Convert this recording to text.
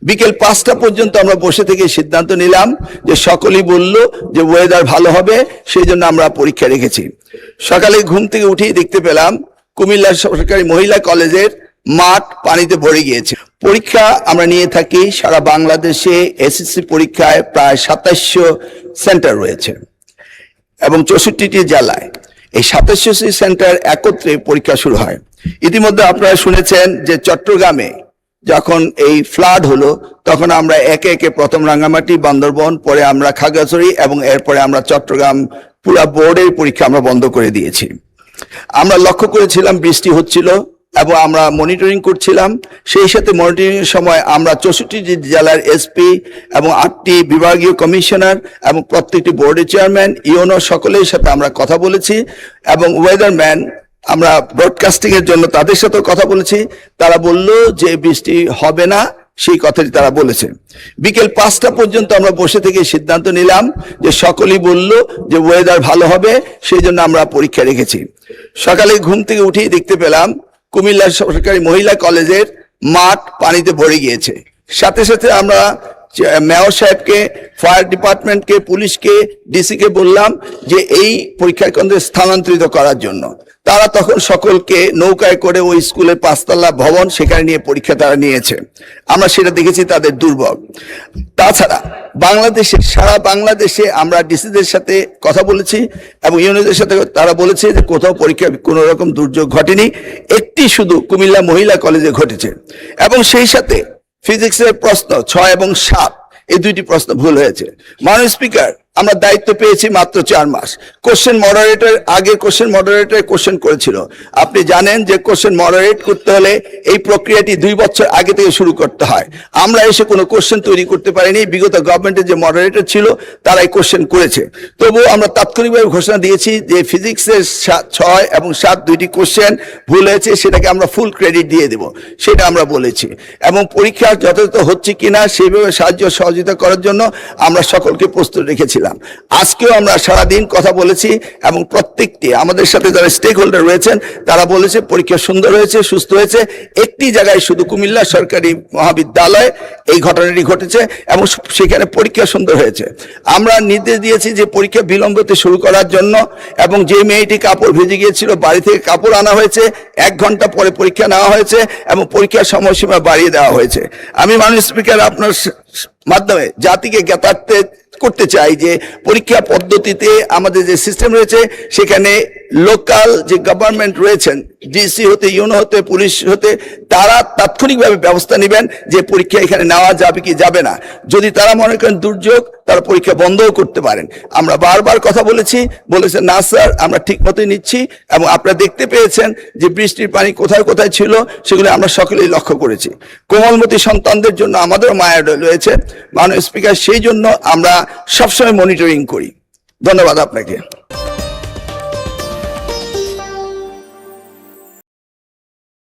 বিকেল 5টা পর্যন্ত আমরা বসে থেকে সিদ্ধান্ত নিলাম যে সকলেই বলল যে ওয়েদার ভালো হবে, সেই জন্য আমরা পরীক্ষা রেখেছি। সকালে ঘুম থেকে উঠেই দেখতে পেলাম কুমিল্লা সরকারি মহিলা কলেজের মাঠ পানিতে ভরে গিয়েছে। পরীক্ষা আমরা নিয়ে থাকি সারা বাংলাদেশে। এসএসসি পরীক্ষায় প্রায় 2700 সেন্টার রয়েছে এবং 64টি জেলায় এই 2700টি সেন্টার একত্রে পরীক্ষা শুরু হয়। ইতিমধ্যে আপনারা শুনেছেন যে চট্টগ্রামে যখন এই ফ্লাড হলো তখন আমরা একে একে প্রথম রাঙ্গামাটি, বান্দরবন, পরে আমরা খাগড়াছড়ি এবং এরপরে আমরা চট্টগ্রাম পুরো বোর্ডের পরীক্ষা আমরা বন্ধ করে দিয়েছি। আমরা লক্ষ্য করেছিলাম বৃষ্টি হচ্ছিল এবং আমরা মনিটরিং করছিলাম। সেই সাথে মনিটরিং এর সময় আমরা 64টি জেলার এসপি এবং 8টি বিভাগীয় কমিশনার এবং প্রত্যেকটি বোর্ডের চেয়ারম্যান, ইউনো সকলের সাথে আমরা কথা বলেছি এবং ওয়েদারম্যান আমরা ব্রডকাস্টিং এর জন্য তাদের সাথে কথা বলেছি। তারা বলল যে বৃষ্টি হবে না, সেই কথাটি তারা বলেছে। বিকেল 5টা পর্যন্ত আমরা বসে থেকে সিদ্ধান্ত নিলাম যে সকলেই বলল যে ওয়েদার ভালো হবে, সেই জন্য আমরা পরীক্ষা রেখেছি। সকালে ঘুম থেকে উঠেই দেখতে পেলাম কুমিল্লা সরকারি মহিলা কলেজের মাঠ পানিতে ভরে গিয়েছে। সাথে সাথে আমরা মেয়র সাহেবকে, ফায়ার ডিপার্টমেন্টকে, পুলিশকে, ডিসিকে বললাম যে এই পরীক্ষা কেন্দ্রে স্থানান্তরিত করার জন্য। তারা তখন সকলকে নৌকায় করে ওই স্কুলের 5তলা ভবন সেখানে নিয়ে পরীক্ষা তারা নিয়েছে। আমরা সেটা দেখেছি তাদের দুর্ভোগ। তাছাড়া বাংলাদেশে, সারা বাংলাদেশে আমরা ডিসিদের সাথে কথা বলেছি এবং ইউনিয়নের সাথে তারা বলেছে যে কোথাও পরীক্ষা কোনো রকম দুর্যোগ ঘটেনি, একটি শুধু কুমিল্লা মহিলা কলেজে ঘটেছে। এবং সেই সাথে ফিজিক্সের প্রশ্ন 6 এবং 7 এই দুইটি প্রশ্ন ভুল হয়েছে। মাননীয় স্পিকার, আমরা দায়িত্ব পেয়েছি মাত্র 4 মাস। কোশ্চেন মডারেটর, আগে কোশ্চেন মডারেটর কোশ্চেন করেছিল। আপনি জানেন যে কোশ্চেন মডারেট করতে হলে এই প্রক্রিয়াটি 2 বছর আগে থেকে শুরু করতে হয়। আমরা এসে কোনো কোশ্চেন তৈরি করতে পারিনি। বিগত গভর্নমেন্টের যে মডারেটর ছিল তারাই কোশ্চেন করেছে। তবুও আমরা তাৎক্ষণিকভাবে ঘোষণা দিয়েছি যে ফিজিক্সের 6 এবং 7 দুইটি কোশ্চেন ভুল হয়েছে, সেটাকে আমরা ফুল ক্রেডিট দিয়ে দেব, সেটা আমরা বলেছি। এবং পরীক্ষা যথাযথ হচ্ছে কিনা সেইভাবে সাহায্য সহযোগিতা করার জন্য আমরা সকলকে প্রস্তুত রেখেছিলাম। আজকেও আমরা সারাদিন কথা বলেছি এবং প্রত্যেকটি আমাদের সাথে যারা স্টেক হোল্ডার রয়েছেন তারা বলেছে পরীক্ষা সুন্দর হয়েছে, সুস্থ হয়েছে। একটি জায়গায় শুধু কুমিল্লা সরকারি মহাবিদ্যালয়ে এই ঘটনাটি ঘটেছে এবং সেখানে পরীক্ষা সুন্দর হয়েছে। আমরা নির্দেশ দিয়েছি যে পরীক্ষা বিলম্বতে শুরু করার জন্য এবং যে মেয়েটি কাপড় ভিজে গিয়েছিল বাড়ি থেকে কাপড় আনা হয়েছে, 1 ঘন্টা পরে পরীক্ষা নেওয়া হয়েছে এবং পরীক্ষার সময়সীমা বাড়িয়ে দেওয়া হয়েছে। আমি মাননীয় স্পিকার আপনার মাধ্যমে জাতিকে জ্ঞাতার্থে করতে চাই যে পরীক্ষা পদ্ধতিতে আমাদের যে সিস্টেম রয়েছে সেখানে লোকাল যে গভর্নমেন্ট রয়েছেন, ডিসি হতে, ইউনো হতে, পুলিশ হতে, তারা তাৎক্ষণিকভাবে ব্যবস্থা নেবেন যে পরীক্ষা এখানে নেওয়া যাবে কি যাবে না। যদি তারা মনে করেন দুর্যোগ, তারা পরীক্ষা বন্ধও করতে পারেন। আমরা বারবার কথা বলেছে না স্যার, আমরা ঠিক মতোই নিচ্ছি এবং আপনারা দেখতে পেয়েছেন যে বৃষ্টির পানি কোথায় কোথায় ছিল সেগুলো আমরা সকলেই লক্ষ্য করেছি। কোমলমতি সন্তানদের জন্য আমাদেরও মায়া রয়েছে মাননীয় স্পিকার, সেই জন্য আমরা সবসময় মনিটরিং করি। ধন্যবাদ আপনাকে।